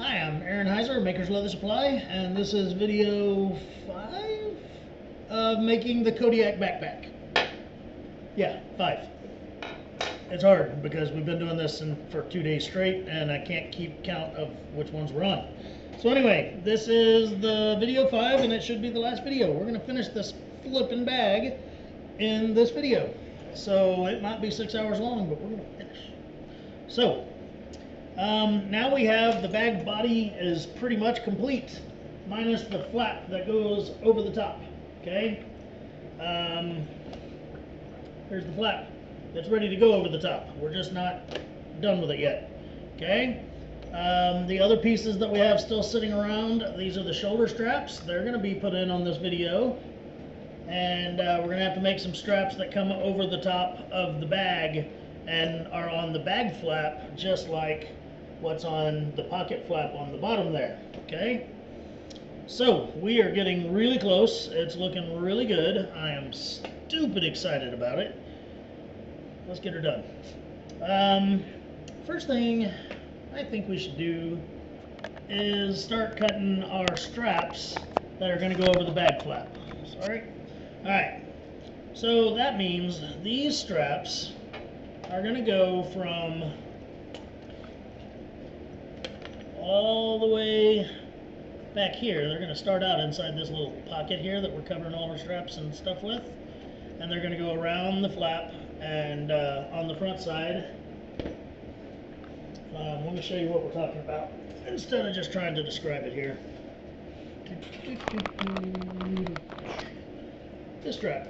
Hi, I'm Aaron Heiser, Maker's Leather Supply, and this is video 5 of making the Kodiak backpack. Yeah, 5. It's hard because we've been doing this for 2 days straight, and I can't keep count of which ones we're on. So anyway, this is the video 5, and it should be the last video. We're going to finish this flipping bag in this video. So it might be 6 hours long, but we're going to finish. So, now we have the bag body is pretty much complete, minus the flap that goes over the top. Okay, here's the flap. It's ready to go over the top. We're just not done with it yet. Okay, the other pieces that we have still sitting around, these are the shoulder straps. They're going to be put in on this video, and we're going to have to make some straps that come over the top of the bag and are on the bag flap, just like what's on the pocket flap on the bottom there. Okay, so we are getting really close. It's looking really good. I am stupid excited about it. Let's get her done. First thing I think we should do is start cutting our straps that are going to go over the bag flap. Sorry. Alright, so that means these straps are going to go from all the way back here. They're going to start out inside this little pocket here that we're covering all our straps and stuff with, and they're going to go around the flap and on the front side. Let me show you what we're talking about instead of just trying to describe it here. This strap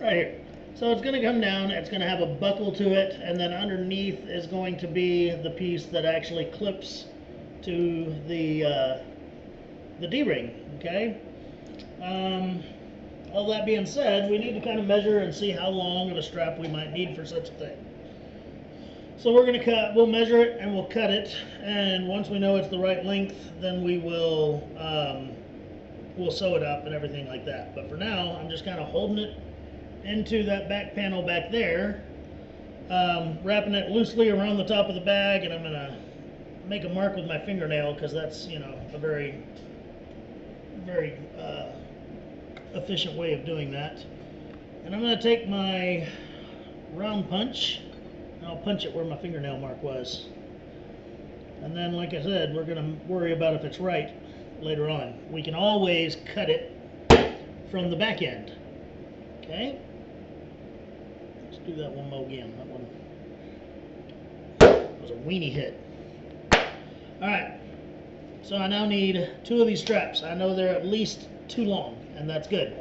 right here. So it's going to come down, it's going to have a buckle to it, and then underneath is going to be the piece that actually clips to the D-ring. Okay. All that being said, we need to kind of measure and see how long of a strap we might need for such a thing. So we're going to we'll measure it and we'll cut it, and once we know it's the right length, then we will we'll sew it up and everything like that. But for now, I'm just kind of holding it into that back panel back there, wrapping it loosely around the top of the bag, and I'm going to make a mark with my fingernail because that's, you know, a very efficient way of doing that. And I'm going to take my round punch and I'll punch it where my fingernail mark was. And then, like I said, we're going to worry about if it's right later on. We can always cut it from the back end. Okay? Let's do that one more again. That one was a weenie hit. Alright, so I now need 2 of these straps. I know they're at least too long, and that's good.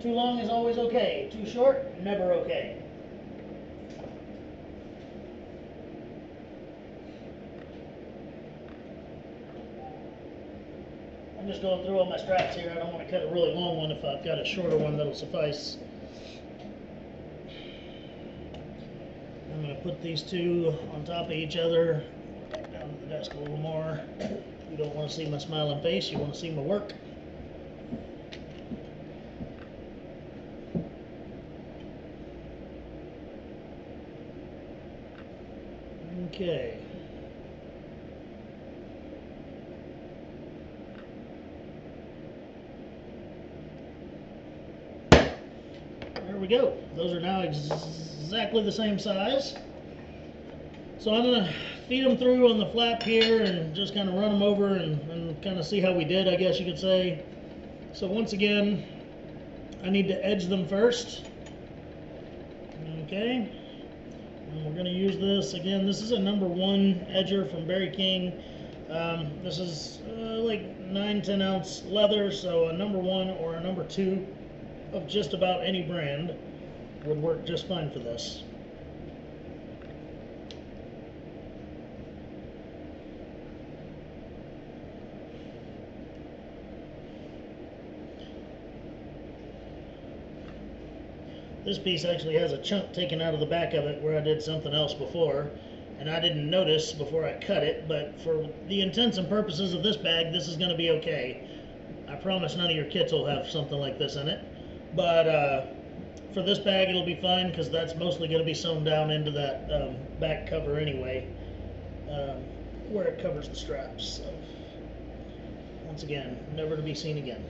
Too long is always okay. Too short, never okay. I'm just going through all my straps here. I don't want to cut a really long one if I've got a shorter one that'll suffice. I'm going to put these 2 on top of each other. Back down to the desk a little more. You don't want to see my smiling face, you want to see my work. Okay. There we go. Those are now exactly the same size. So I'm going to feed them through on the flap here and just kind of run them over and kind of see how we did, I guess you could say. So once again, I need to edge them first. Okay. And we're going to use this. Again, this is a number 1 edger from Barry King. This is like 9-10 ounce leather, so a number 1 or a number 2 of just about any brand would work just fine for this. This piece actually has a chunk taken out of the back of it where I did something else before, and I didn't notice before I cut it, but for the intents and purposes of this bag, this is going to be okay. I promise none of your kits will have something like this in it, but for this bag it'll be fine because that's mostly going to be sewn down into that back cover anyway, where it covers the straps. So Once again, never to be seen again.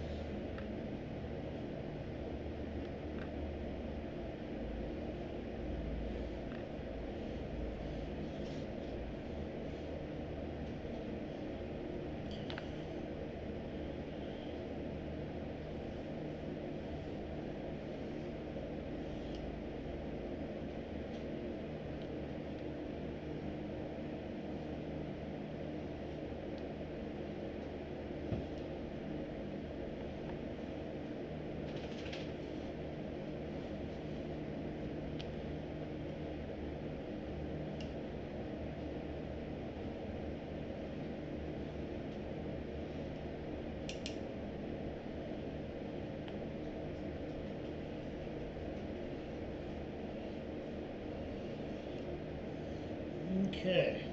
Okay.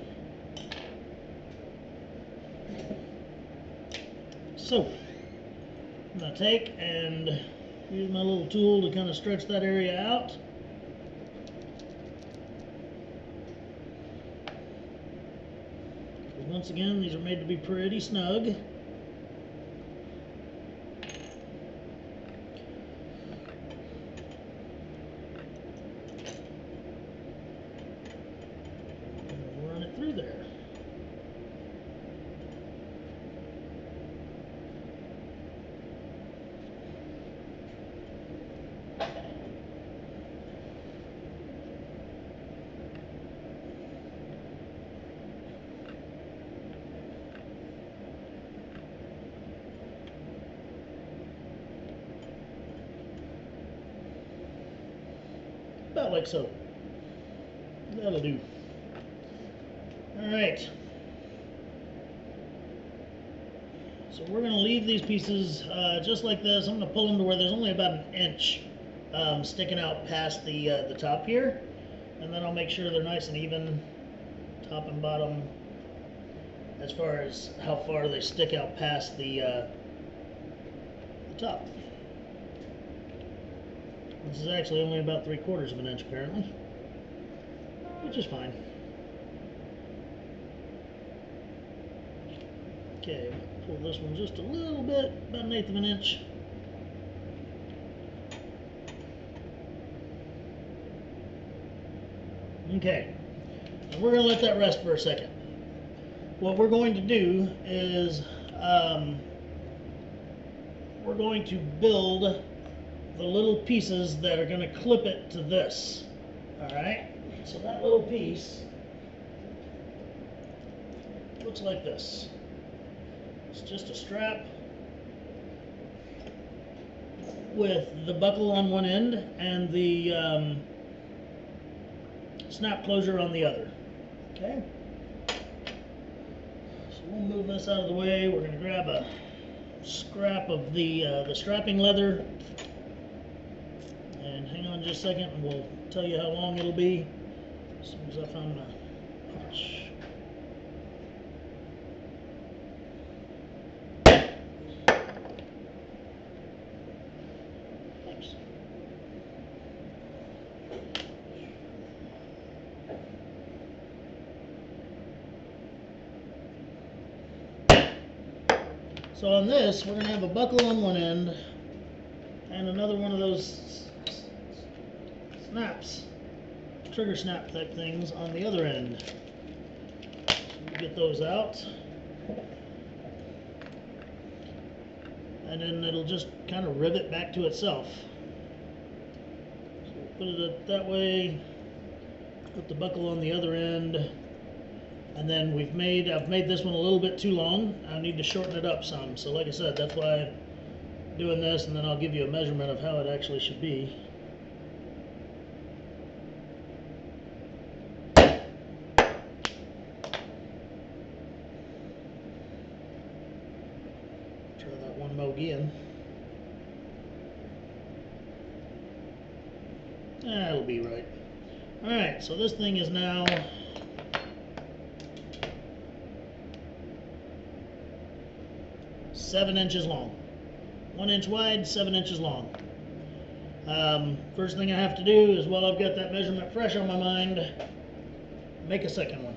So, I'm going to take and use my little tool to kind of stretch that area out. Once again, these are made to be pretty snug. Run it through there. About like so. That'll do. Alright. So we're going to leave these pieces just like this. I'm going to pull them to where there's only about an inch sticking out past the top here. And then I'll make sure they're nice and even, top and bottom, as far as how far they stick out past the top. This is actually only about 3/4 of an inch apparently, which is fine. Okay, pull this one just a little bit, about 1/8 of an inch. Okay, and we're going to let that rest for a second. What we're going to do is we're going to build the little pieces that are going to clip it to this. Alright, so that little piece looks like this. It's just a strap with the buckle on one end and the snap closure on the other. Okay, so we'll move this out of the way. We're going to grab a scrap of the strapping leather, and hang on just a second and we'll tell you how long it'll be as soon as I find my punch. So on this, we're going to have a buckle on one end and another one of those snaps, trigger snap type things on the other end. So you get those out, and then it'll just kind of rivet back to itself. So we'll put it that way, put the buckle on the other end. And then I've made this one a little bit too long. I need to shorten it up some. So like I said, that's why I'm doing this, and then I'll give you a measurement of how it actually should be. Try that one mo again. That'll be right. Alright, so this thing is now 7 inches long. 1 inch wide, 7 inches long. First thing I have to do is, while I've got that measurement fresh on my mind, make a second one.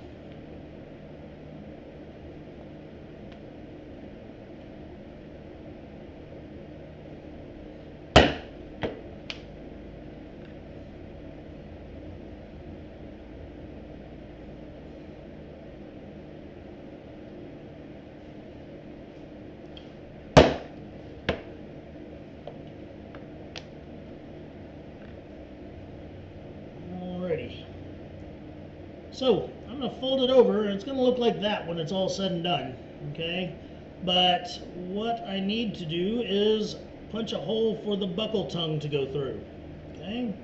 So I'm going to fold it over, and it's going to look like that when it's all said and done. Okay, but what I need to do is punch a hole for the buckle tongue to go through. Okay,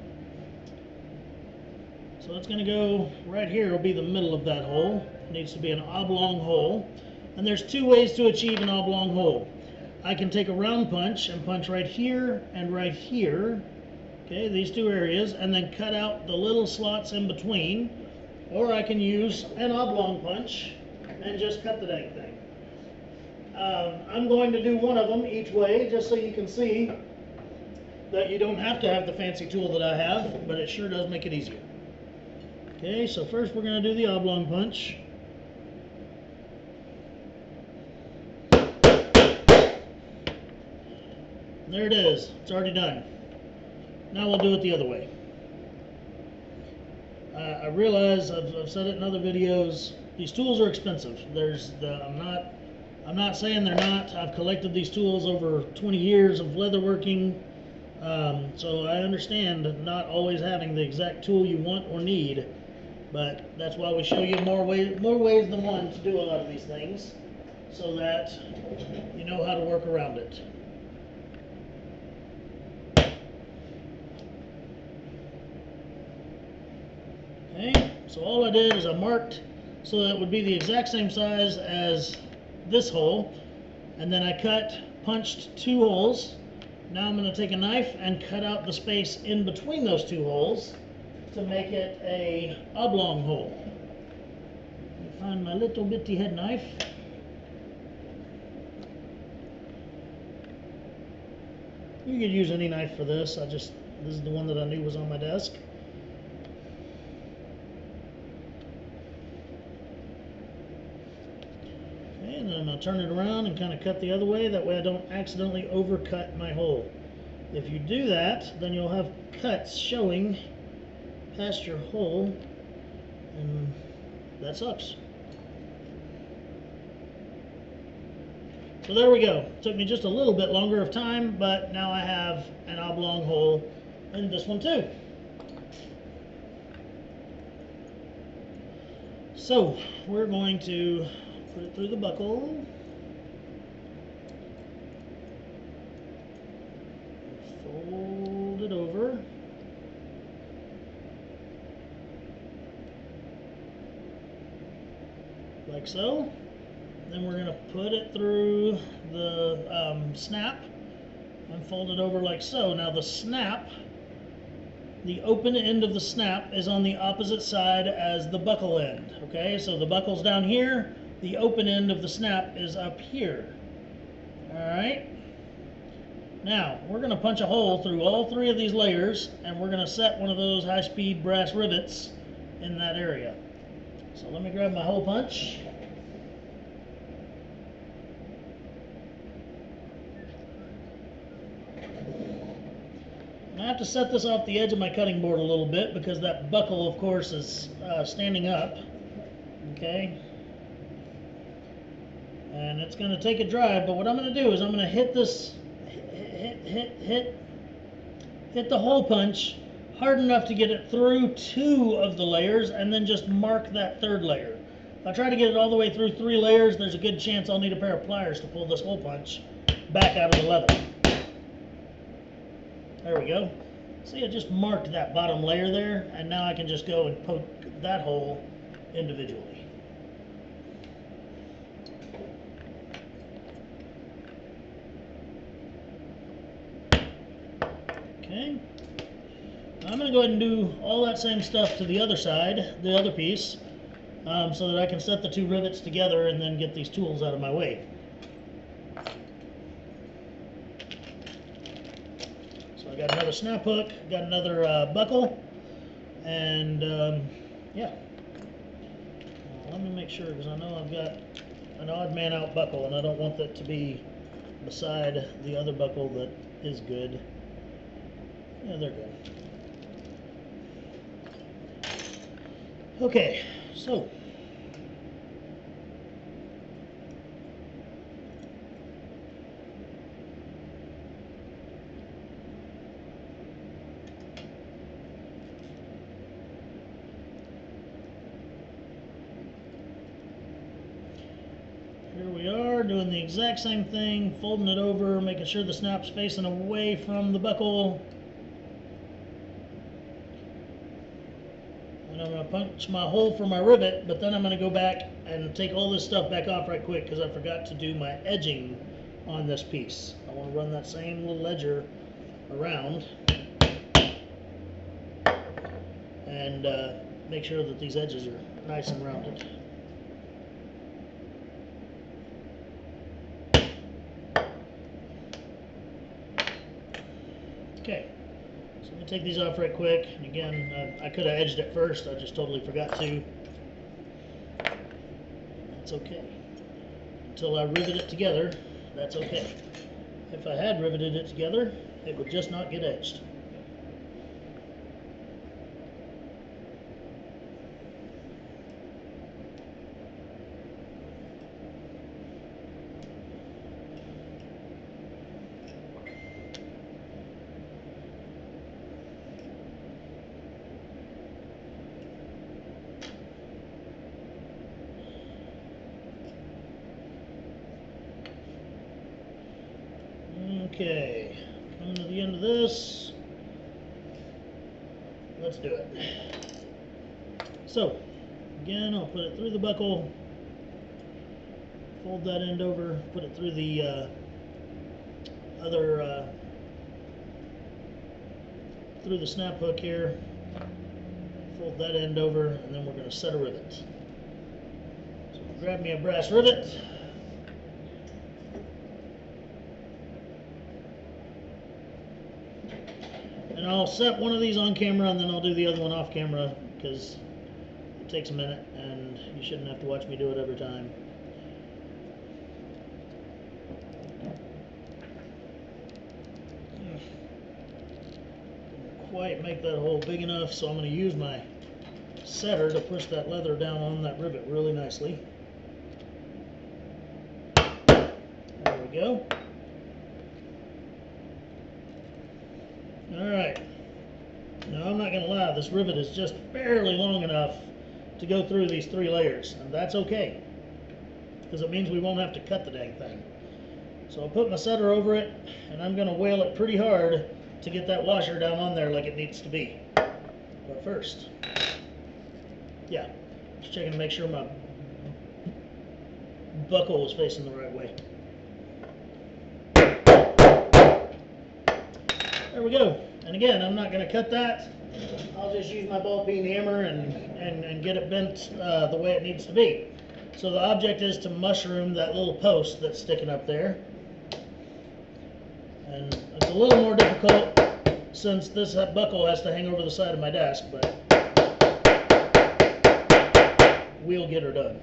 so it's going to go right here. It'll be the middle of that hole. It needs to be an oblong hole, and there's two ways to achieve an oblong hole. I can take a round punch and punch right here and right here, okay, these two areas, and then cut out the little slots in between, or I can use an oblong punch and just cut the dang thing. I'm going to do one of them each way just so you can see that you don't have to have the fancy tool that I have, but it sure does make it easier. Okay, so first we're going to do the oblong punch. There it is. It's already done. Now we'll do it the other way. I realize I've said it in other videos. These tools are expensive. I'm not saying they're not. I've collected these tools over 20 years of leatherworking, so I understand not always having the exact tool you want or need. But that's why we show you more ways than one to do a lot of these things, so that you know how to work around it. Okay, so all I did is I marked so that it would be the exact same size as this hole, and then I punched two holes. Now I'm going to take a knife and cut out the space in between those two holes to make it a oblong hole. Let me find my little bitty head knife. You could use any knife for this. This is the one that I knew was on my desk. And then I'm going to turn it around and kind of cut the other way. That way I don't accidentally overcut my hole. If you do that, then you'll have cuts showing past your hole, and that sucks. So there we go. It took me just a little bit longer of time, but now I have an oblong hole in this one too. So we're going to put it through the buckle. Fold it over. Like so. Then we're going to put it through the snap and fold it over like so. Now the snap, the open end of the snap is on the opposite side as the buckle end. Okay, so the buckle's down here. The open end of the snap is up here. Alright. Now, we're going to punch a hole through all three of these layers, and we're going to set one of those high-speed brass rivets in that area. So let me grab my hole punch. I have to set this off the edge of my cutting board a little bit because that buckle, of course, is standing up. Okay. And it's going to take a drive, but what I'm going to do is I'm going to hit this, hit the hole punch hard enough to get it through two of the layers, and then just mark that third layer. If I try to get it all the way through three layers, there's a good chance I'll need a pair of pliers to pull this hole punch back out of the leather. There we go. See, I just marked that bottom layer there, and now I can just go and poke that hole individually. Okay. I'm going to go ahead and do all that same stuff to the other side, the other piece, so that I can set the two rivets together and then get these tools out of my way. So I got another snap hook, got another buckle, and yeah. Let me make sure, because I know I've got an odd man out buckle, and I don't want that to be beside the other buckle that is good. Yeah, they're good. Okay, so here we are doing the exact same thing, folding it over, making sure the snap's facing away from the buckle. And I'm going to punch my hole for my rivet, but then I'm going to go back and take all this stuff back off right quick because I forgot to do my edging on this piece. I want to run that same little edger around and make sure that these edges are nice and rounded. Okay, so let me take these off right quick. And again, I could have edged it first, I just totally forgot to. That's okay. Until I rivet it together, that's okay. If I had riveted it together, it would just not get edged. Okay, coming to the end of this. Let's do it. So, again, I'll put it through the buckle, fold that end over, put it through the through the snap hook here, fold that end over, and then we're going to set a rivet. So grab me a brass rivet. And I'll set one of these on camera and then I'll do the other one off camera because it takes a minute and you shouldn't have to watch me do it every time. Didn't quite make that hole big enough, so I'm going to use my setter to push that leather down on that rivet really nicely. There we go. Alright, now I'm not going to lie, this rivet is just barely long enough to go through these 3 layers, and that's okay, because it means we won't have to cut the dang thing. So I'll put my setter over it, and I'm going to whale it pretty hard to get that washer down on there like it needs to be. But first, yeah, just checking to make sure my buckle is facing the right way. There we go. And again, I'm not going to cut that. I'll just use my ball peen hammer and get it bent the way it needs to be. So the object is to mushroom that little post that's sticking up there. And it's a little more difficult since this buckle has to hang over the side of my desk, but we'll get her done.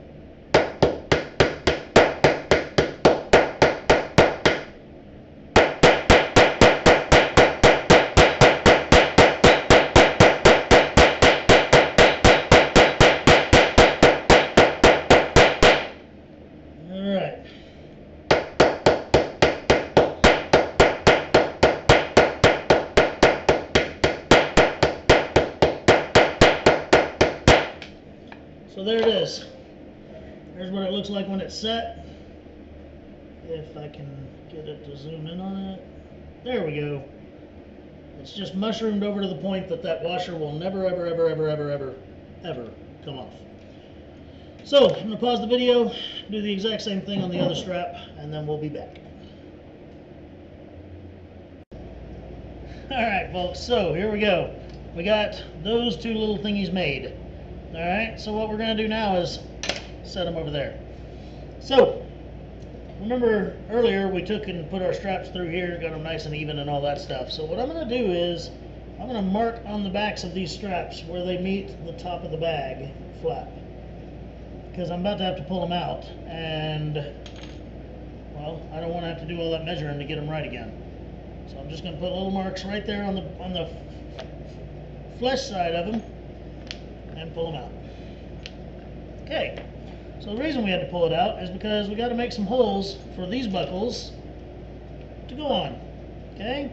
So there it is. There's what it looks like when it's set. If I can get it to zoom in on it. There we go. It's just mushroomed over to the point that that washer will never, ever, ever, ever, ever, ever, ever come off. So I'm going to pause the video, do the exact same thing on the other strap, and then we'll be back. Alright folks, so here we go. We got those 2 little thingies made. Alright, so what we're going to do now is set them over there. So, remember earlier we took and put our straps through here, got them nice and even and all that stuff. So what I'm going to do is, I'm going to mark on the backs of these straps where they meet the top of the bag flap. Because I'm about to have to pull them out, and, well, I don't want to have to do all that measuring to get them right again. So I'm just going to put little marks right there on the flesh side of them, and pull them out. Okay, so the reason we had to pull it out is because we got to make some holes for these buckles to go on. Okay,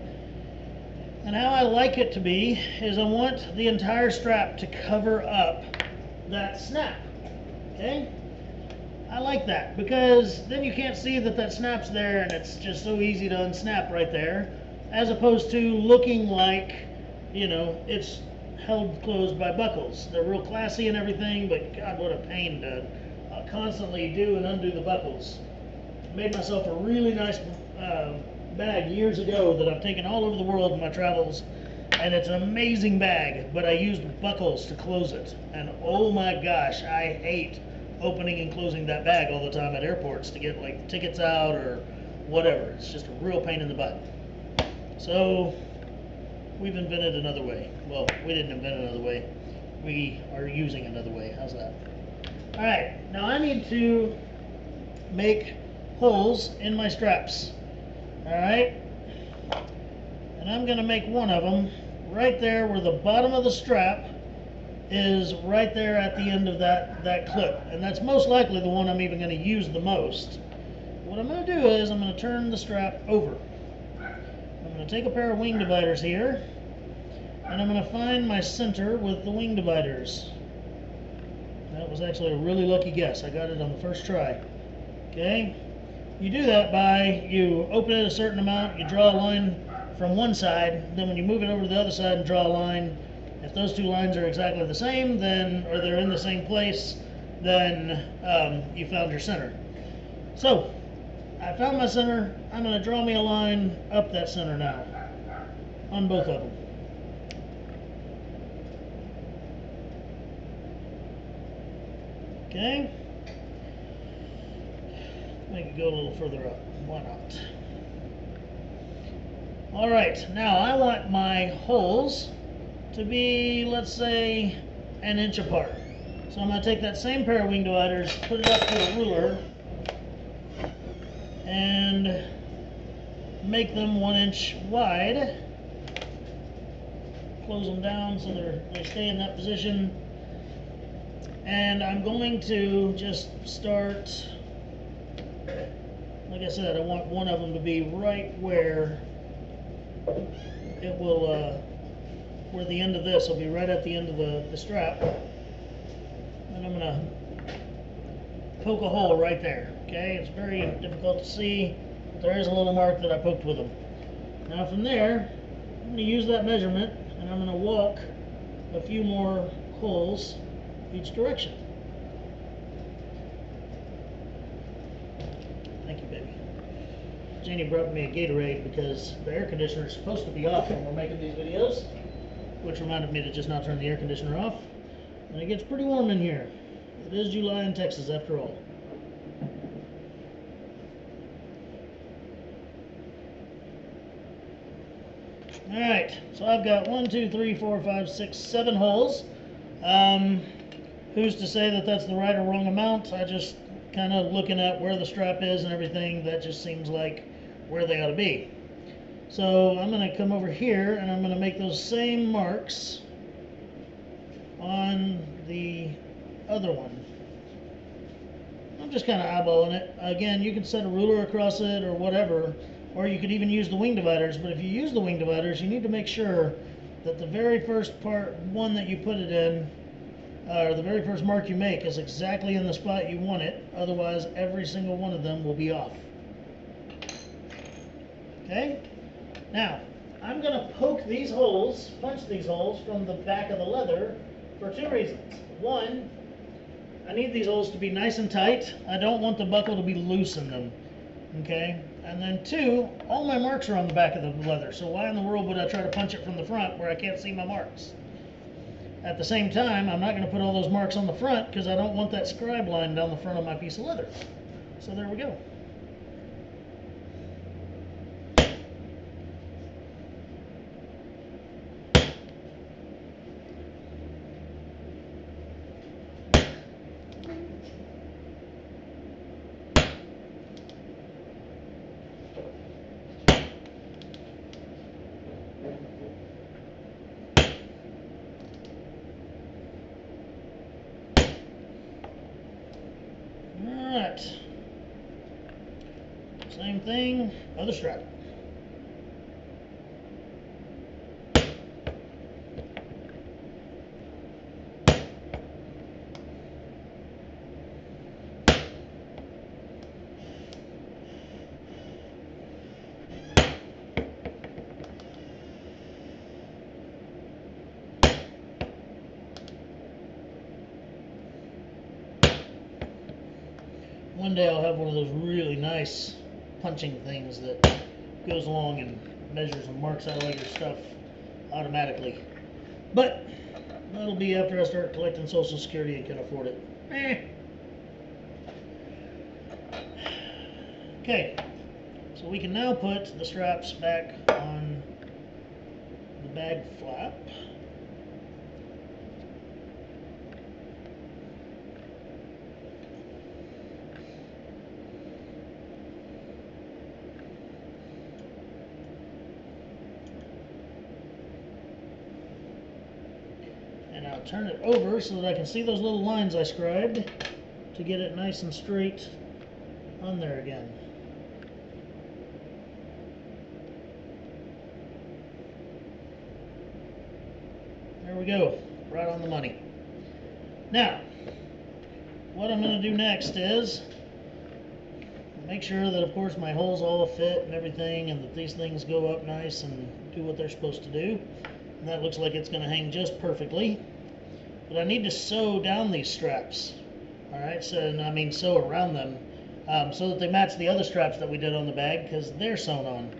and how I like it to be is I want the entire strap to cover up that snap. Okay, I like that because then you can't see that that snap's there, and it's just so easy to unsnap right there, as opposed to looking like, you know, it's held closed by buckles. They're real classy and everything, but God, what a pain to constantly do and undo the buckles. Made myself a really nice bag years ago that I've taken all over the world in my travels, and it's an amazing bag, but I used buckles to close it, and oh my gosh, I hate opening and closing that bag all the time at airports to get like tickets out or whatever. It's just a real pain in the butt. So we've invented another way. Well, we didn't invent another way. We are using another way. How's that? All right, now I need to make holes in my straps. All right, and I'm going to make one of them right there where the bottom of the strap is, right there at the end of that clip, and that's most likely the one I'm even going to use the most. What I'm going to do is I'm going to turn the strap over. I'm going to take a pair of wing dividers here, and I'm going to find my center with the wing dividers. That was actually a really lucky guess. I got it on the first try. Okay, you do that by, you open it a certain amount, you draw a line from one side, then when you move it over to the other side and draw a line, if those two lines are exactly the same, then, or they're in the same place, then you found your center. So I found my center. I'm going to draw me a line up that center now on both of them. Okay, make it go a little further up. Why not? All right, now I want my holes to be, let's say, 1 inch apart. So I'm going to take that same pair of wing dividers, put it up to a ruler, and make them 1 inch wide. Close them down so they stay in that position. And I'm going to just start, like I said, I want one of them to be right where it will, where the end of this will be right at the end of the strap. And I'm going to poke a hole right there. Okay, it's very difficult to see, but there is a little mark that I poked with them. Now from there, I'm going to use that measurement, and I'm going to walk a few more holes each direction. Thank you, baby. Janie brought me a Gatorade because the air conditioner is supposed to be off when we're making these videos, which reminded me to just not turn the air conditioner off. And it gets pretty warm in here. It is July in Texas after all. Alright, so I've got 1, 2, 3, 4, 5, 6, 7 holes. Who's to say that that's the right or wrong amount? I just kind of looking at where the strap is and everything, that just seems like where they ought to be. So I'm going to come over here and I'm going to make those same marks on the other one. I'm just kind of eyeballing it. Again, you can set a ruler across it or whatever, or you could even use the wing dividers, but if you use the wing dividers, you need to make sure that the very first one that you put it in, or the very first mark you make, is exactly in the spot you want it. Otherwise, every single one of them will be off. Okay? Now, I'm going to poke these holes, punch these holes from the back of the leather for 2 reasons. One, I need these holes to be nice and tight. I don't want the buckle to be loose in them. Okay? And then 2, all my marks are on the back of the leather, so why in the world would I try to punch it from the front where I can't see my marks? At the same time, I'm not going to put all those marks on the front because I don't want that scribe line down the front of my piece of leather. So there we go. Alright, same thing, other strap. One day I'll have one of those really nice punching things that goes along and measures and marks out all your stuff automatically. But that'll be after I start collecting Social Security and can afford it. Okay, so we can now put the straps back on the bag flap. And I'll turn it over so that I can see those little lines I scribed to get it nice and straight on there again. There we go, right on the money. Now, what I'm going to do next is make sure that, of course, my holes all fit and everything, and that these things go up nice and do what they're supposed to do. And that looks like it's going to hang just perfectly. But I need to sew down these straps. Alright, so I mean sew around them so that they match the other straps that we did on the bag, because they're sewn on.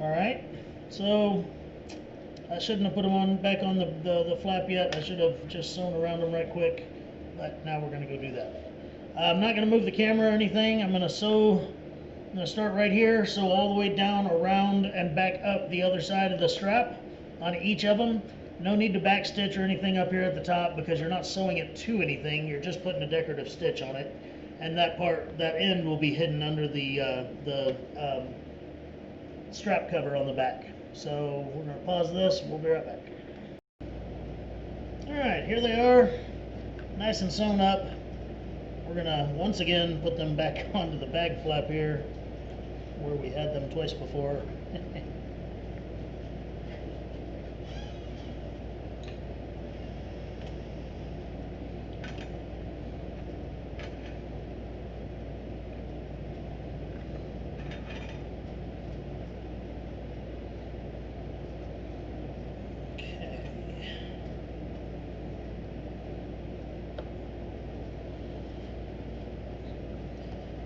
Alright, so I shouldn't have put them on back on the flap yet. I should have just sewn around them right quick, but now we're going to go do that. I'm not going to move the camera or anything. I'm going to start right here, sew all the way down, around, and back up the other side of the strap on each of them. No need to back stitch or anything up here at the top, because you're not sewing it to anything. You're just putting a decorative stitch on it, and that end will be hidden under the strap cover on the back. So we're going to pause this. We'll be right back. Alright, here they are, nice and sewn up. We're going to once again put them back onto the bag flap here, where we had them twice before.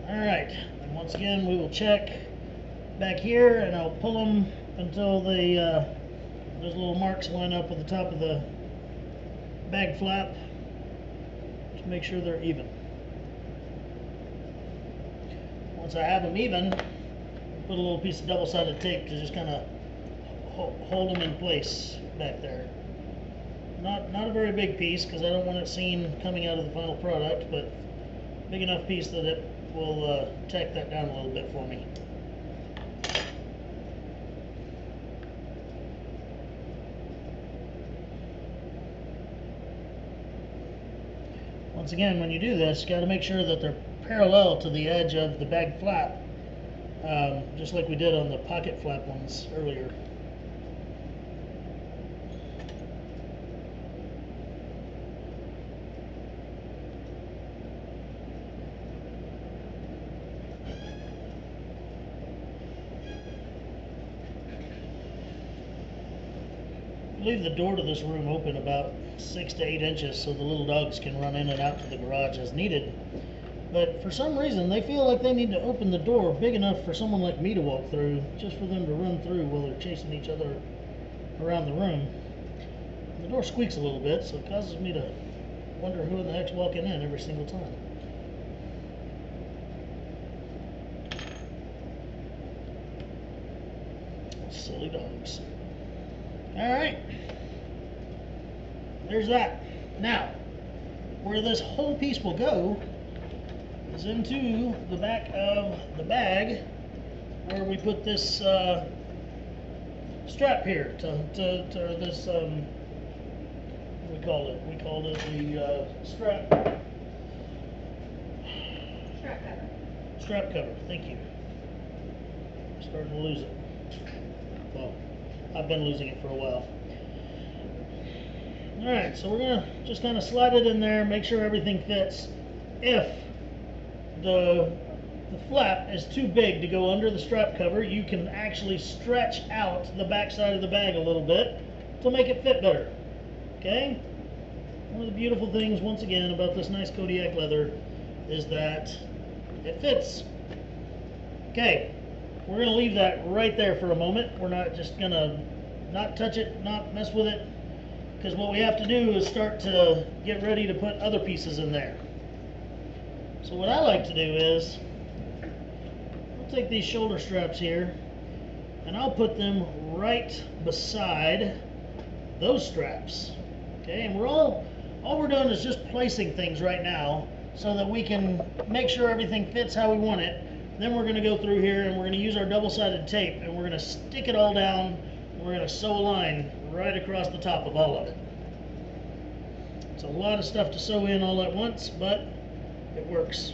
Alright, and once again we will check back here, and I'll pull them until those little marks line up with the top of the bag flap to make sure they're even. Once I have them even, I'll put a little piece of double-sided tape to just kind of hold them in place back there. Not a very big piece, because I don't want it seen coming out of the final product, but big enough piece that it will tack that down a little bit for me. Once again, when you do this, you got to make sure that they're parallel to the edge of the bag flap, just like we did on the pocket flap ones earlier. Leave the door to this room open about 6 to 8 inches so the little dogs can run in and out to the garage as needed. But for some reason, they feel like they need to open the door big enough for someone like me to walk through, just for them to run through while they're chasing each other around the room. And the door squeaks a little bit, so it causes me to wonder who in the heck's walking in every single time. Silly dogs. Alright, there's that. Now, where this whole piece will go is into the back of the bag, where we put this strap here to this, what do we call it? We called it the strap cover. Strap cover, thank you. I'm starting to lose it. Well, I've been losing it for a while. Alright, so we're going to just kind of slide it in there, make sure everything fits. If the flap is too big to go under the strap cover, you can actually stretch out the back side of the bag a little bit to make it fit better. Okay? One of the beautiful things, once again, about this nice Kodiak leather is that it fits. Okay, we're going to leave that right there for a moment. We're not just going to not touch it, not mess with it, because what we have to do is start to get ready to put other pieces in there. So what I like to do is, I'll take these shoulder straps here, and I'll put them right beside those straps. Okay, and all we're doing is just placing things right now so that we can make sure everything fits how we want it. Then we're going to go through here and we're going to use our double-sided tape and we're going to stick it all down and we're going to sew a line right across the top of all of it. It's a lot of stuff to sew in all at once, but it works.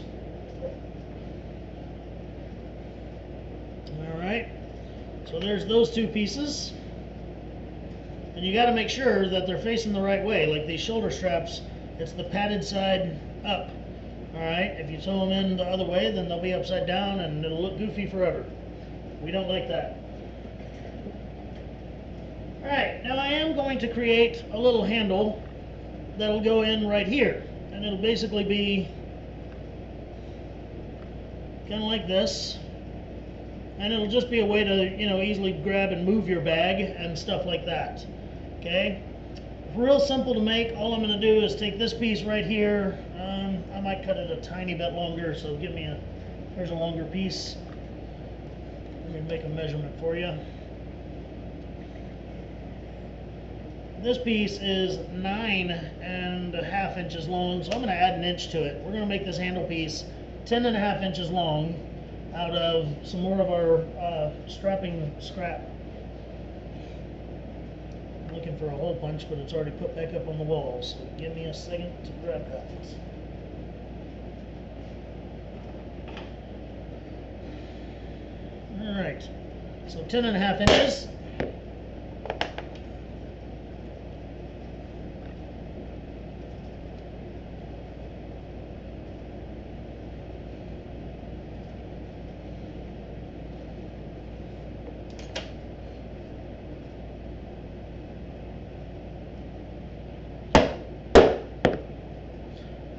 Alright, so there's those two pieces. And you got to make sure that they're facing the right way. Like these shoulder straps, it's the padded side up. Alright, if you sew them in the other way, then they'll be upside down and it'll look goofy forever. We don't like that. Alright, now I am going to create a little handle that'll go in right here. And it'll basically be kind of like this. And it'll just be a way to, easily grab and move your bag and stuff like that. Okay? Real simple to make. All I'm going to do is take this piece right here. I might cut it a tiny bit longer, so here's a longer piece. Let me make a measurement for you. This piece is 9.5 inches long, so I'm going to add an inch to it. We're going to make this handle piece 10.5 inches long out of some more of our strapping scrap. I'm looking for a hole punch, but it's already put back up on the wall, so give me a second to grab that. Alright, so 10.5 inches.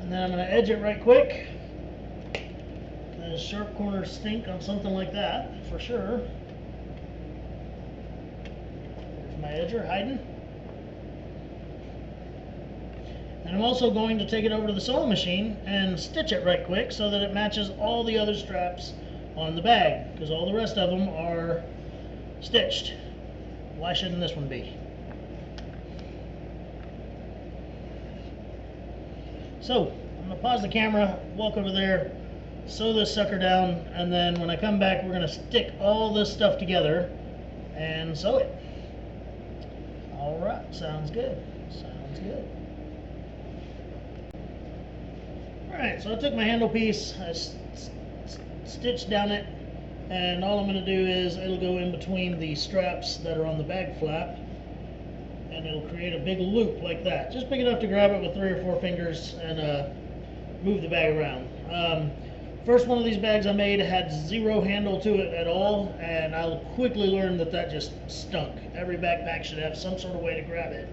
And then I'm going to edge it right quick. The sharp corners stink on something like that, for sure. There's my edger hiding. And I'm also going to take it over to the sewing machine and stitch it right quick so that it matches all the other straps on the bag, because all the rest of them are stitched. Why shouldn't this one be? So, I'm going to pause the camera, walk over there, sew this sucker down, and then when I come back, we're going to stick all this stuff together and sew it. Alright, sounds good. Sounds good. Alright, so I took my handle piece, I stitched down it, and all I'm going to do is it'll go in between the straps that are on the bag flap, and it'll create a big loop like that. Just big enough to grab it with 3 or 4 fingers and move the bag around. First one of these bags I made had 0 handle to it at all, and I quickly learned that just stunk. Every backpack should have some sort of way to grab it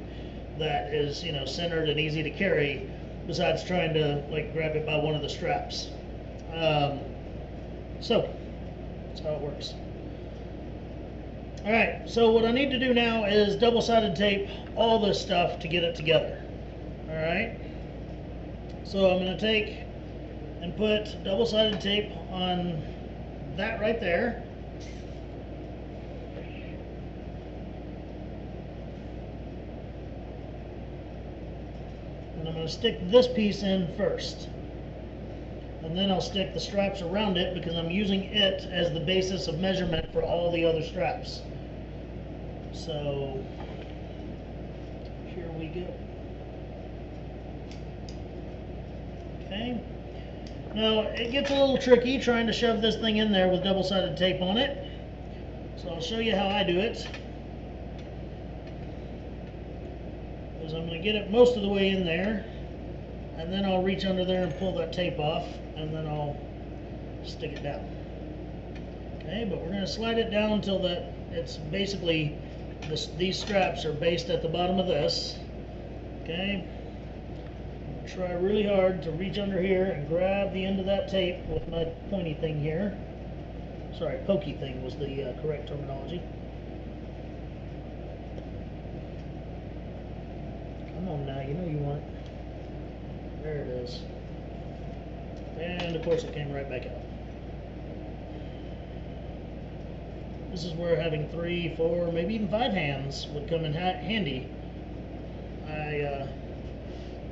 that is, centered and easy to carry, besides trying to grab it by one of the straps. So that's how it works. Alright, so what I need to do now is double-sided tape all this stuff to get it together. Alright, so I'm going to take and put double-sided tape on that right there. And I'm going to stick this piece in first. And then I'll stick the straps around it because I'm using it as the basis of measurement for all the other straps. So, here we go. Okay. Now, it gets a little tricky trying to shove this thing in there with double-sided tape on it. So I'll show you how I do it. Because I'm going to get it most of the way in there. And then I'll reach under there and pull that tape off. And then I'll stick it down. Okay, but we're going to slide it down until it's basically, these straps are based at the bottom of this. Okay. try really hard to reach under here and grab the end of that tape with my pointy thing here. Sorry, pokey thing was the correct terminology. Come on now, you know you want it. There it is. And of course it came right back out. This is where having 3, 4, maybe even 5 hands would come in handy. I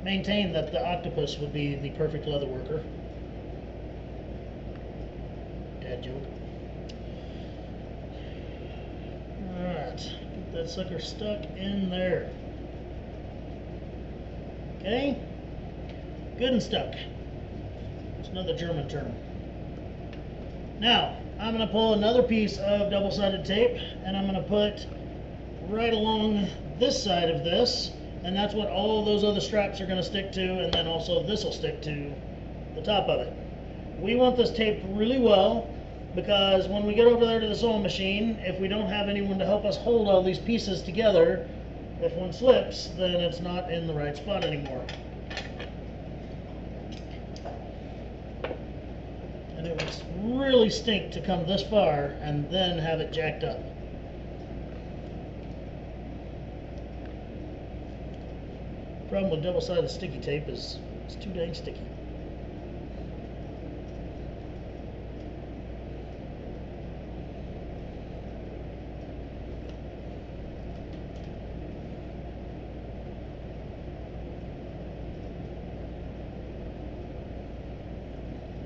maintain that the octopus would be the perfect leather worker. Dad joke. Alright, get that sucker stuck in there. Okay, good and stuck. It's another German term. Now, I'm going to pull another piece of double-sided tape and I'm going to put right along this side of this, and that's what all those other straps are going to stick to, and then also this will stick to the top of it. We want this taped really well because when we get over there to the sewing machine, if we don't have anyone to help us hold all these pieces together, if one slips, then it's not in the right spot anymore. And it would really stink to come this far and then have it jacked up. Problem with double-sided sticky tape is it's too dang sticky.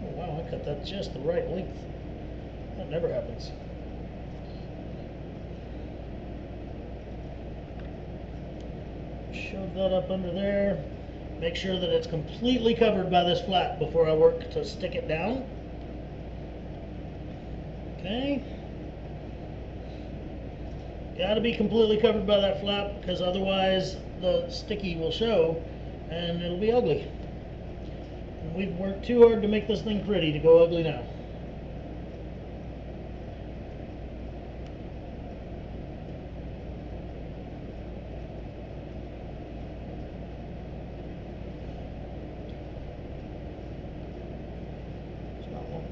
Oh wow, I cut that just the right length. That never happens. Shove that up under there. Make sure that it's completely covered by this flap before I work to stick it down. Okay. Got to be completely covered by that flap because otherwise the sticky will show and it'll be ugly. And we've worked too hard to make this thing pretty to go ugly now.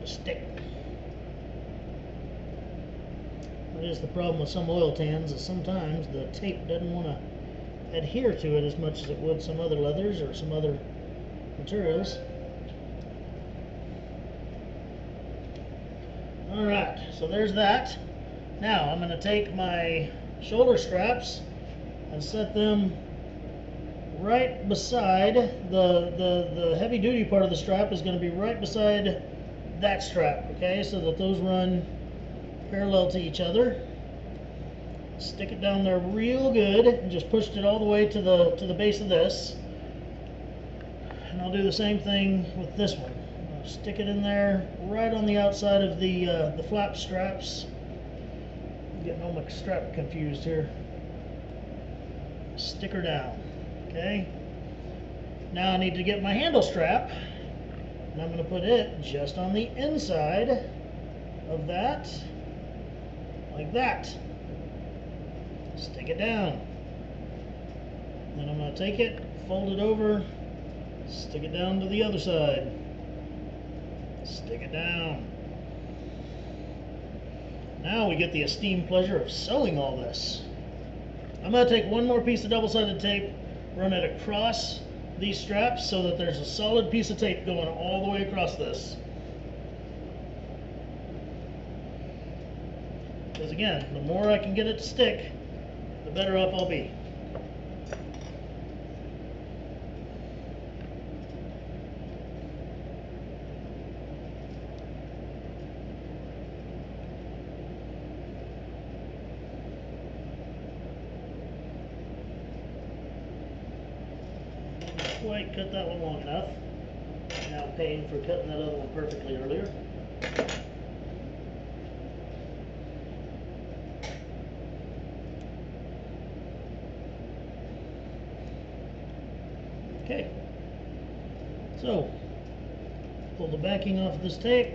Stick. That is the problem with some oil tans, is sometimes the tape doesn't want to adhere to it as much as it would some other leathers or some other materials. Alright, so there's that. Now I'm going to take my shoulder straps and set them right beside the heavy duty part of the strap is going to be right beside that strap, okay, so that those run parallel to each other. Stick it down there real good and just pushed it all the way to the base of this. And I'll do the same thing with this one. I'll stick it in there right on the outside of the flap straps. I'm getting all my strap confused here. Stick her down, okay. Now I need to get my handle strap. And I'm going to put it just on the inside of that, like that. Stick it down. Then I'm going to take it, fold it over, stick it down to the other side. Stick it down. Now we get the esteemed pleasure of sewing all this. I'm going to take one more piece of double-sided tape, run it across these straps so that there's a solid piece of tape going all the way across this. Because again, the more I can get it to stick, the better off I'll be. Quite cut that one long enough. Now I'm paying for cutting that other one perfectly earlier. Okay, so pull the backing off of this tape.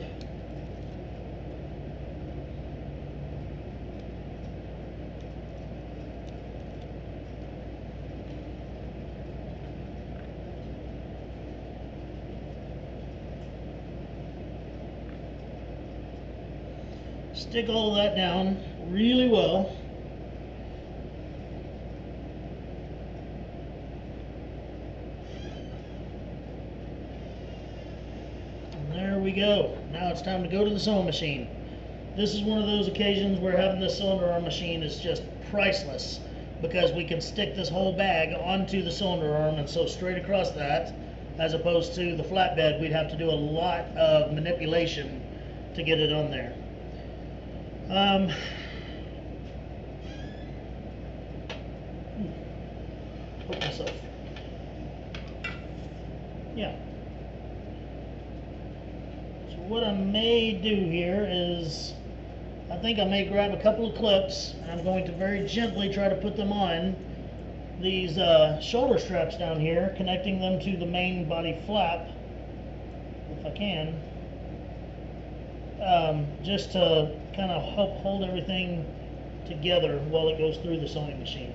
Stick all of that down really well. And there we go. Now it's time to go to the sewing machine. This is one of those occasions where having this cylinder arm machine is just priceless, because we can stick this whole bag onto the cylinder arm and sew straight across that, as opposed to the flatbed. We'd have to do a lot of manipulation to get it on there. Hook myself. Yeah. So what I may do here is, I think I may grab a couple of clips, and I'm going to very gently try to put them on these shoulder straps down here, connecting them to the main body flap, if I can, just to kind of help hold everything together while it goes through the sewing machine.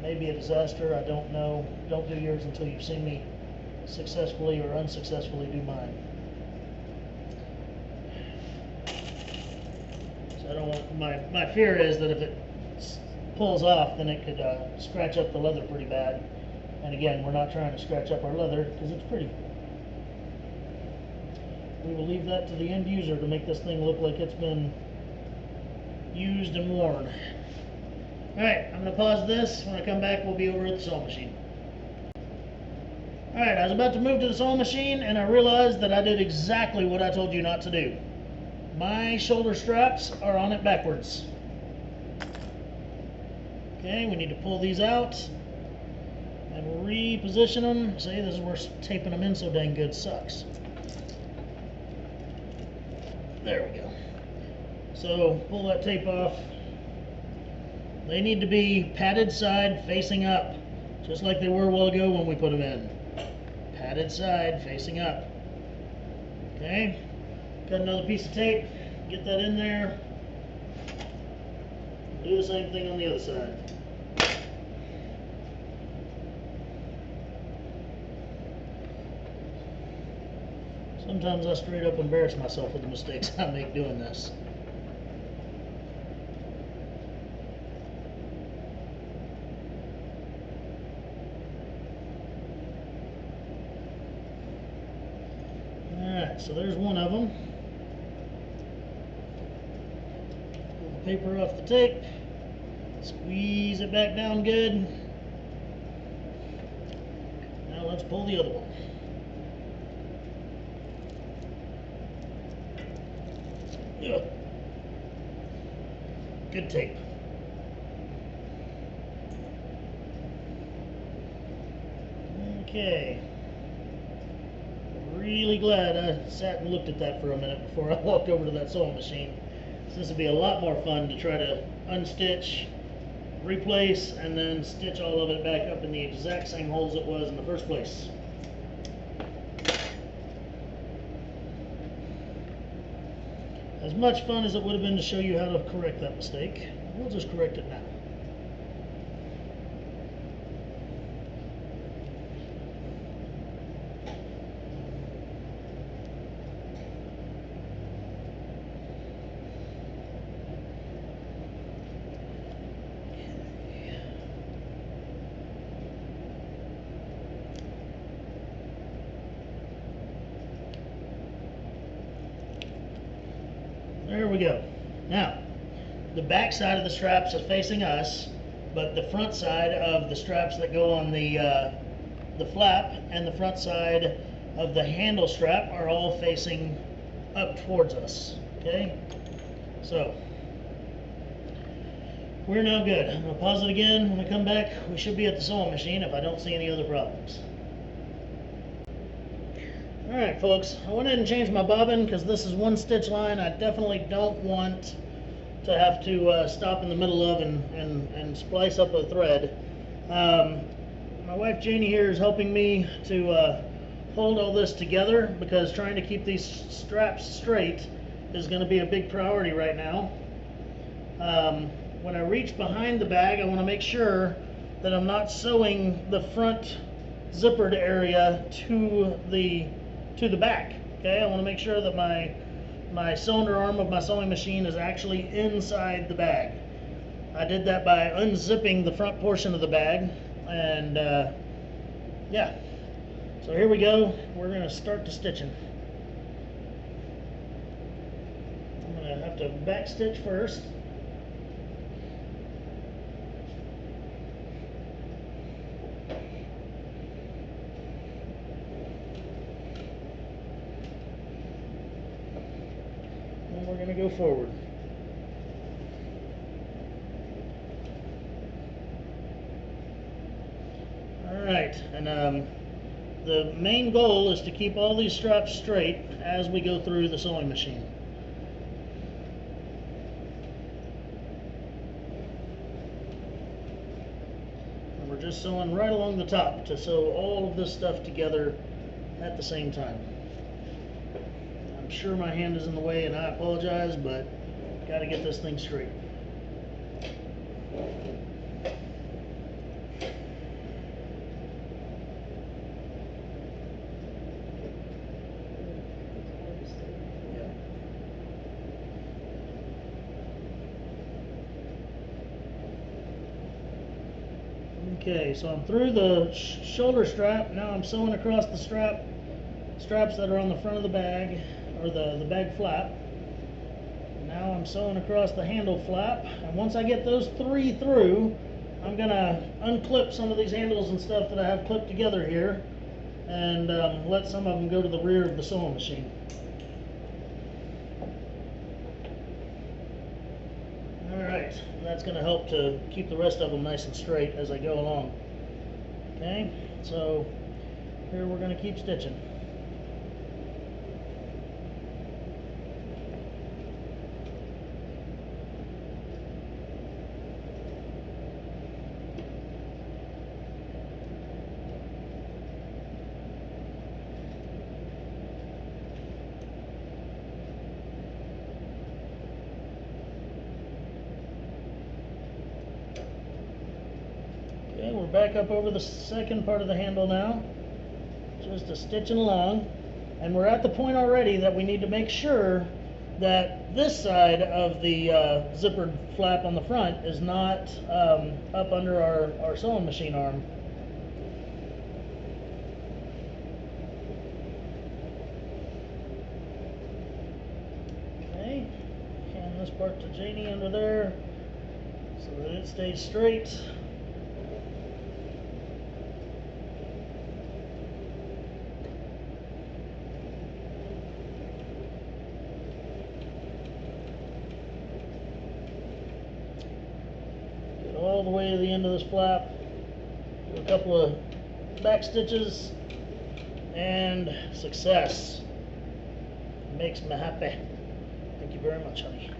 Maybe a disaster, I don't know. Don't do yours until you've seen me successfully or unsuccessfully do mine. So I don't want, my fear is that if it pulls off, then it could scratch up the leather pretty bad. And again, we're not trying to scratch up our leather because it's pretty. We will leave that to the end user to make this thing look like it's been used and worn. Alright, I'm going to pause this. When I come back, we'll be over at the sewing machine. Alright, I was about to move to the sewing machine, and I realized that I did exactly what I told you not to do. My shoulder straps are on it backwards. Okay, we need to pull these out and reposition them. See, this is where taping them in so dang good sucks. There we go. So, pull that tape off. They need to be padded side facing up, just like they were a while ago when we put them in. Padded side facing up. Okay, got another piece of tape, get that in there. Do the same thing on the other side. Sometimes I straight up embarrass myself with the mistakes I make doing this. Alright, so there's one of them. Pull the paper off the tape. Squeeze it back down good. Now let's pull the other one. Ugh. Good tape. Okay. Really glad I sat and looked at that for a minute before I walked over to that sewing machine. So this would be a lot more fun to try to unstitch, replace, and then stitch all of it back up in the exact same holes it was in the first place. As much fun as it would have been to show you how to correct that mistake, we'll just correct it now. There we go. Now, the back side of the straps is facing us, but the front side of the straps that go on the flap and the front side of the handle strap are all facing up towards us. Okay? So, we're now good. I'm going to pause it again. When I come back, we should be at the sewing machine if I don't see any other problems. Alright folks, I went ahead and changed my bobbin because this is one stitch line I definitely don't want to have to stop in the middle of and splice up a thread. My wife Janie here is helping me to hold all this together because trying to keep these straps straight is going to be a big priority right now. When I reach behind the bag, I want to make sure that I'm not sewing the front zippered area to the back. Okay, I want to make sure that my my cylinder arm of my sewing machine is actually inside the bag. I did that by unzipping the front portion of the bag, and yeah. So here we go. We're going to start the stitching. I'm going to have to back stitch first. And we're going to go forward. Alright, and the main goal is to keep all these straps straight as we go through the sewing machine. And we're just sewing right along the top to sew all of this stuff together at the same time. I'm sure my hand is in the way and I apologize, but got to get this thing straight. Okay, so I'm through the shoulder strap. Now I'm sewing across the straps that are on the front of the bag, or the bag flap. Now I'm sewing across the handle flap, and once I get those three through, I'm gonna unclip some of these handles and stuff that I have clipped together here, and let some of them go to the rear of the sewing machine. Alright, that's going to help to keep the rest of them nice and straight as I go along. Okay, so here we're going to keep stitching. Okay, we're back up over the second part of the handle now, just a stitching along, and we're at the point already that we need to make sure that this side of the zippered flap on the front is not up under our sewing machine arm. Okay, hand this part to Janie under there so that it stays straight. All the way to the end of this flap, do a couple of back stitches, and success. Makes me happy. Thank you very much, honey.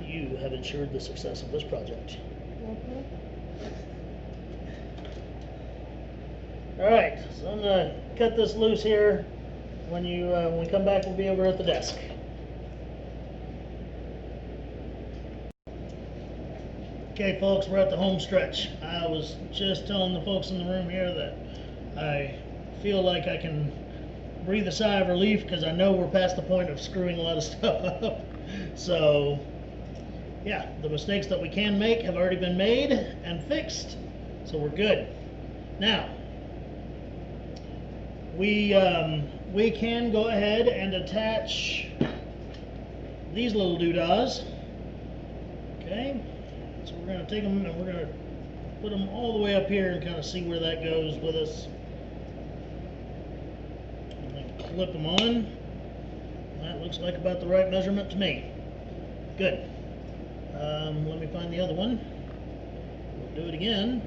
You have ensured the success of this project. Alright, so I'm going to cut this loose here. When we come back, we'll be over at the desk. Okay, folks, we're at the home stretch. I was just telling the folks in the room here that I feel like I can breathe a sigh of relief because I know we're past the point of screwing a lot of stuff up. So, yeah, the mistakes that we can make have already been made and fixed, so we're good. Now, we can go ahead and attach these little doodahs. Okay. So we're going to take them and we're going to put them all the way up here and kind of see where that goes with us. And then clip them on. That looks like about the right measurement to me. Good. Let me find the other one. We'll do it again.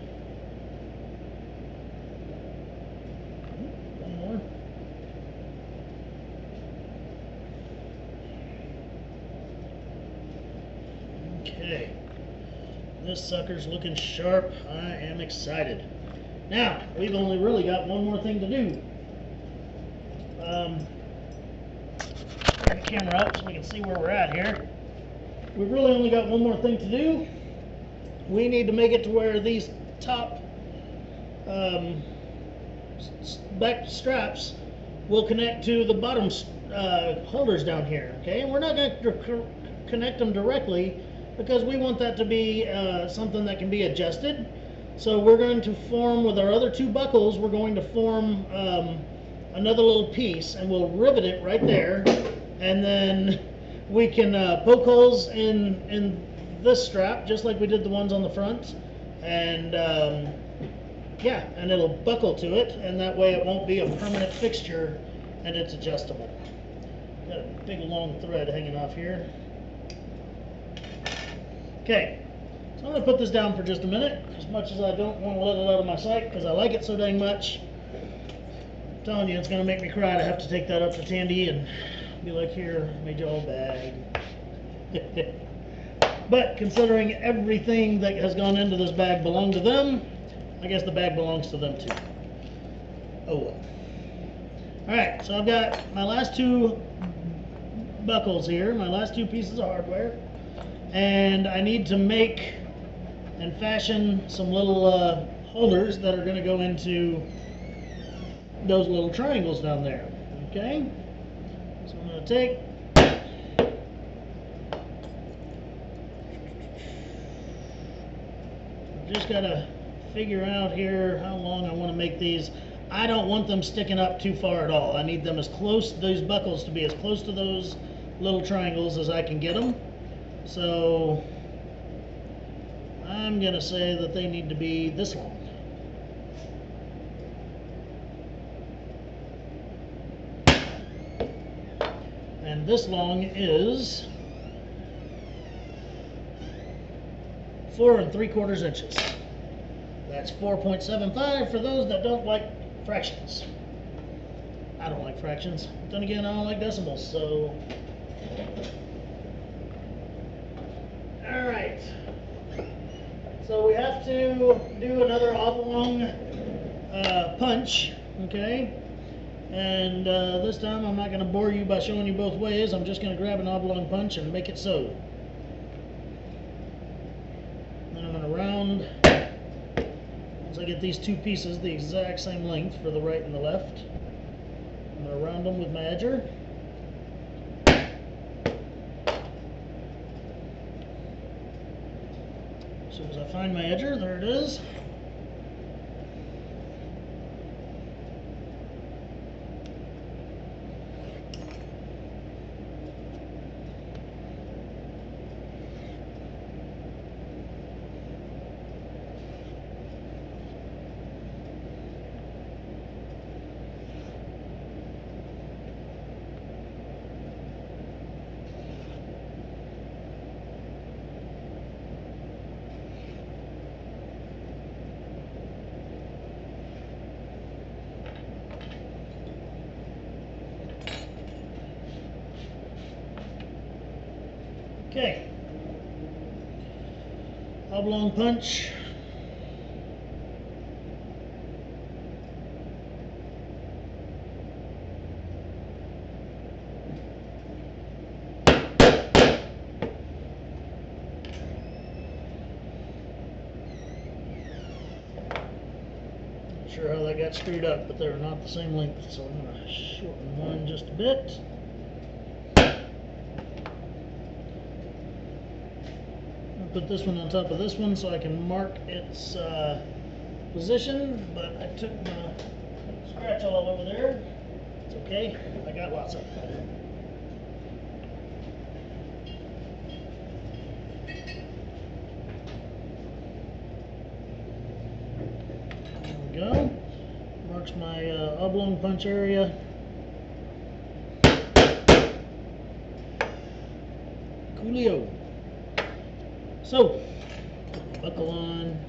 One more. Okay. This sucker's looking sharp. I am excited. Now, we've only really got one more thing to do. Turn the camera up so we can see where we're at here. We've really only got one more thing to do. We need to make it to where these top back straps will connect to the bottom holders down here, okay? And we're not going to connect them directly because we want that to be something that can be adjusted. So we're going to form, with our other two buckles, we're going to form another little piece, and we'll rivet it right there, and then we can poke holes in this strap just like we did the ones on the front, and yeah, and it'll buckle to it, and that way it won't be a permanent fixture, and it's adjustable. Got a big long thread hanging off here. Okay, so I'm going to put this down for just a minute, as much as I don't want to let it out of my sight because I like it so dang much. I'm telling you, it's going to make me cry to have to take that up to Tandy and be like, here, made you all bag. But considering everything that has gone into this bag belonged to them, I guess the bag belongs to them too. Oh well. Alright, so I've got my last two buckles here, my last two pieces of hardware, and I need to make and fashion some little holders that are going to go into those little triangles down there. Okay? So I'm going to take just got to figure out here how long I want to make these. I don't want them sticking up too far at all. I need them as close, those buckles to be as close to those little triangles as I can get them. So I'm going to say that they need to be this long. And this long is 4 3/4 inches. That's 4.75 for those that don't like fractions. I don't like fractions. But then again, I don't like decimals, so. Alright. So we have to do another oblong punch, okay? And this time I'm not going to bore you by showing you both ways. I'm just going to grab an oblong punch and make it so. Then I'm going to round. Once I get these two pieces the exact same length for the right and the left, I'm going to round them with my edger. As soon as I find my edger, there it is. Okay, oblong punch. Not sure how that got screwed up, but they're not the same length, so I'm going to shorten one just a bit. Put this one on top of this one so I can mark its position, but I took my scratch all over there. It's okay, I got lots of it. There we go. Marks my oblong punch area. Coolio. So, buckle on.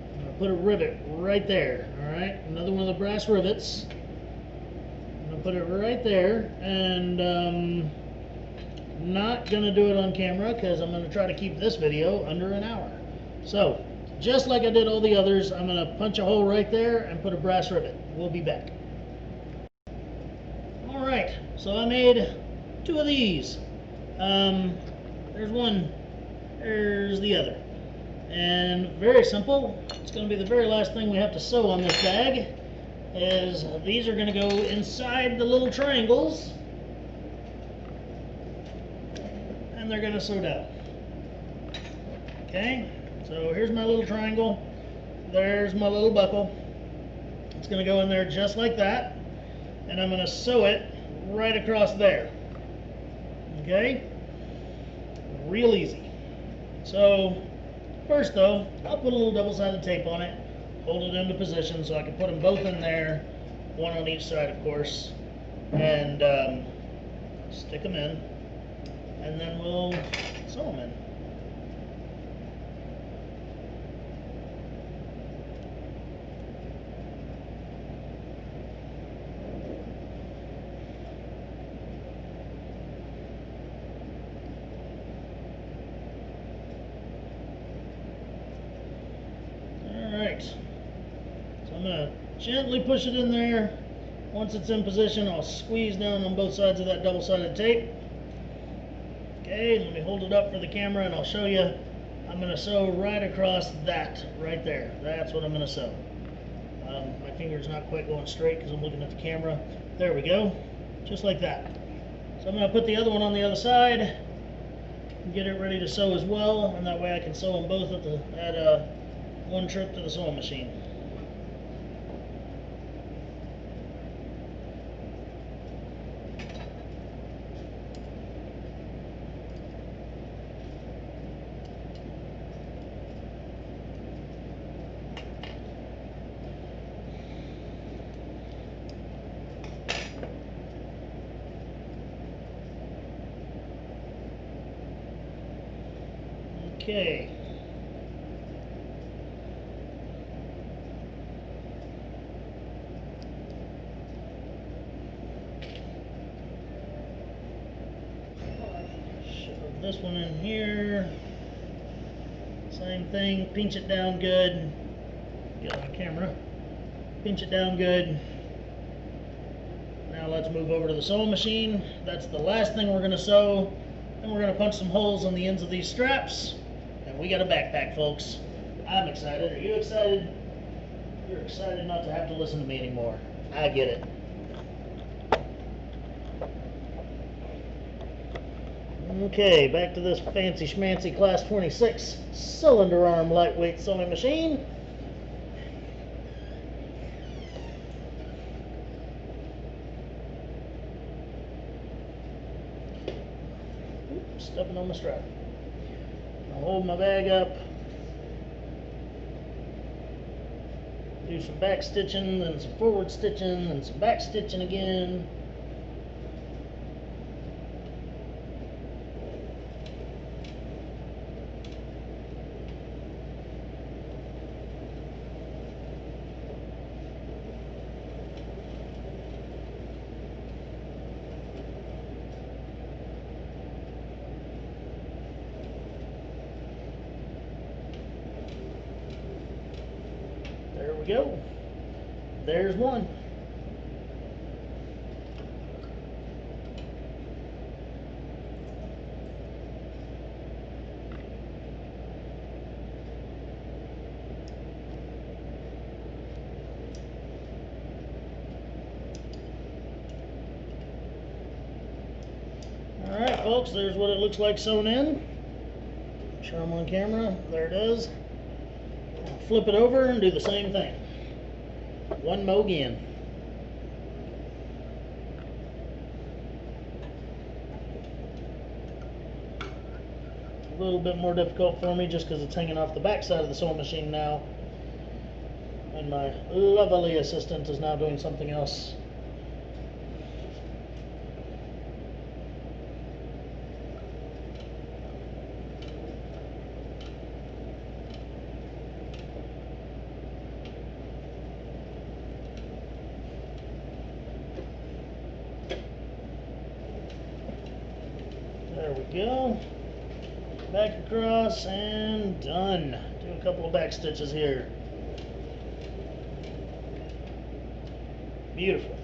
I'm going to put a rivet right there, alright? Another one of the brass rivets. I'm going to put it right there, and not going to do it on camera because I'm going to try to keep this video under an hour. So, just like I did all the others, I'm going to punch a hole right there and put a brass rivet. We'll be back. So I made 2 of these. There's one, there's the other. And very simple. It's going to be the very last thing we have to sew on this bag. Is these are going to go inside the little triangles, and they're going to sew down. Okay, so here's my little triangle. There's my little buckle. It's going to go in there just like that, and I'm going to sew it right across there. Okay, real easy. So first though, I'll put a little double-sided tape on it, hold it into position so I can put them both in there, one on each side of course, and stick them in, and then we'll sew them in. So I'm going to gently push it in there. Once it's in position, I'll squeeze down on both sides of that double-sided tape. Okay, let me hold it up for the camera and I'll show you. I'm going to sew right across that right there. That's what I'm going to sew. My finger's not quite going straight because I'm looking at the camera. There we go, just like that. So I'm going to put the other one on the other side and get it ready to sew as well, and that way I can sew them both at one trip to the sewing machine. Okay. Shove this one in here. Same thing, pinch it down good. Get on camera. Pinch it down good. Now let's move over to the sewing machine. That's the last thing we're going to sew. And we're going to punch some holes on the ends of these straps. And we got a backpack, folks. I'm excited. Are you excited? You're excited not to have to listen to me anymore. I get it. Okay, back to this fancy schmancy class 26 cylinder arm lightweight sewing machine. Oops, stepping on the strap. I'll hold my bag up. Do some back stitching, then some forward stitching, then some back stitching again. There we go. There's one. Alright folks, there's what it looks like sewn in. Show them on camera. There it is. Flip it over and do the same thing. One more again. A little bit more difficult for me just because it's hanging off the back side of the sewing machine now. And my lovely assistant is now doing something else. There we go. Back across and done. Do a couple of back stitches here. Beautiful.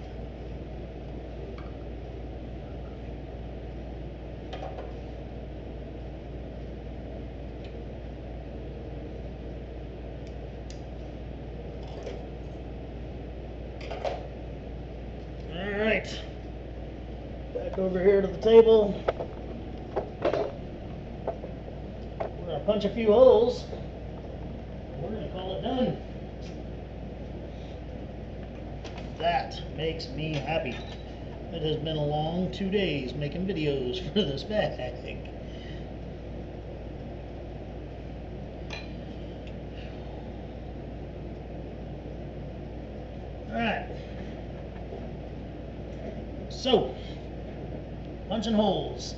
over here to the table. We're going to punch a few holes. We're going to call it done. That makes me happy. It has been a long 2 days making videos for this bag. Alright. So, punching holes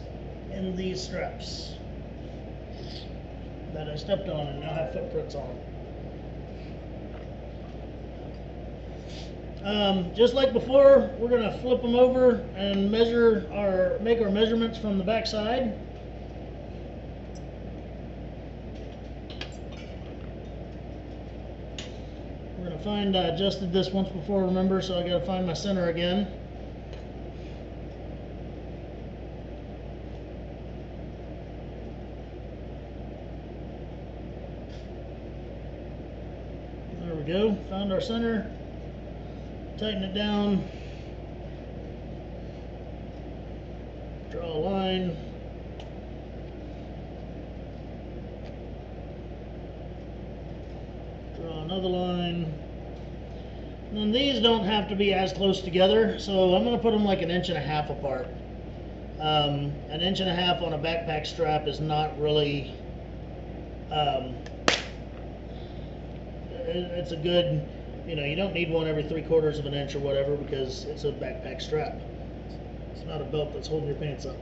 in these straps that I stepped on and now have footprints on them. Just like before, we're going to flip them over and make our measurements from the back side. We're going to find, I adjusted this once before, remember, so I got to find my center again. There we go, found our center. Tighten it down, draw a line, draw another line, and then these don't have to be as close together, so I'm going to put them like 1.5 inches apart. 1.5 inches on a backpack strap is not really, it's a good, you know, you don't need one every 3/4 of an inch or whatever because it's a backpack strap. It's not a belt that's holding your pants up.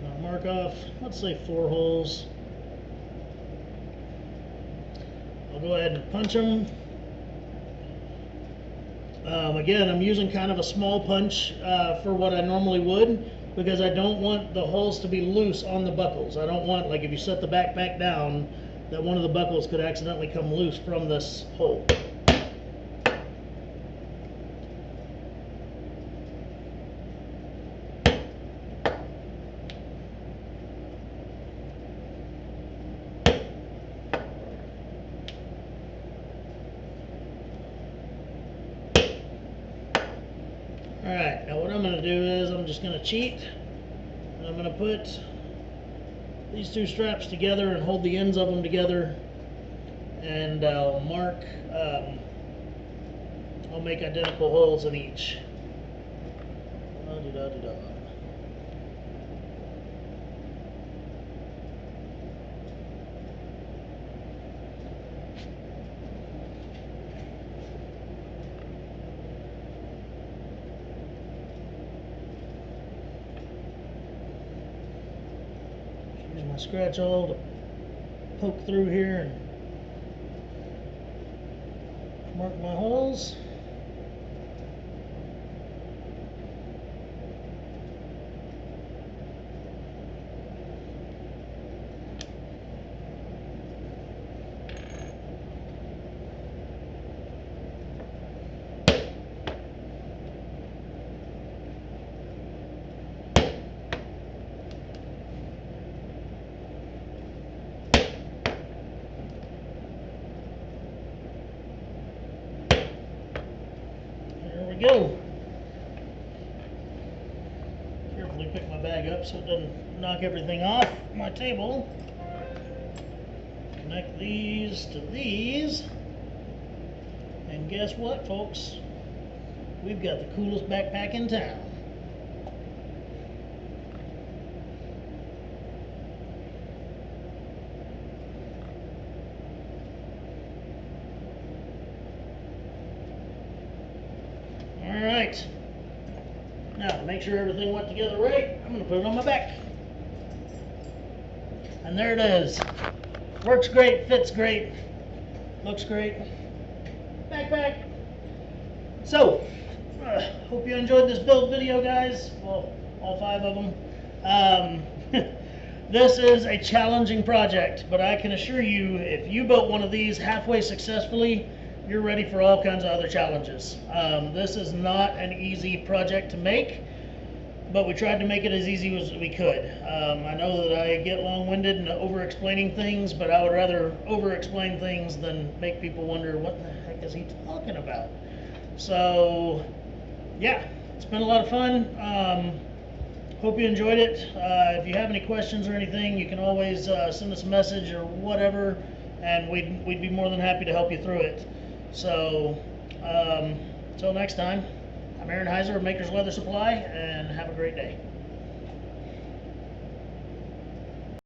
I'll mark off, let's say 4 holes. I'll go ahead and punch them. Again, I'm using kind of a small punch for what I normally would, because I don't want the holes to be loose on the buckles. I don't want, like if you set the backpack down, that one of the buckles could accidentally come loose from this hole. Alright, now what I'm going to do is I'm just going to cheat, and I'm going to put these 2 straps together and hold the ends of them together, and I'll mark, I'll make identical holes in each. Use my scratch awl to poke through here and mark my holes. Go. Carefully pick my bag up so it doesn't knock everything off my table. Connect these to these. And guess what, folks? We've got the coolest backpack in town. Alright, now to make sure everything went together right, I'm going to put it on my back. And there it is. Works great, fits great, looks great. Backpack. So, hope you enjoyed this build video, guys. Well, all 5 of them. This is a challenging project, but I can assure you, if you built one of these halfway successfully, you're ready for all kinds of other challenges. This is not an easy project to make, but we tried to make it as easy as we could. I know that I get long-winded and over-explaining things, but I would rather over-explain things than make people wonder what the heck is he talking about. So, yeah, it's been a lot of fun. Hope you enjoyed it. If you have any questions or anything, you can always send us a message or whatever, and we'd be more than happy to help you through it. So, until next time, I'm Aaron Heiser of Maker's Leather Supply, and have a great day.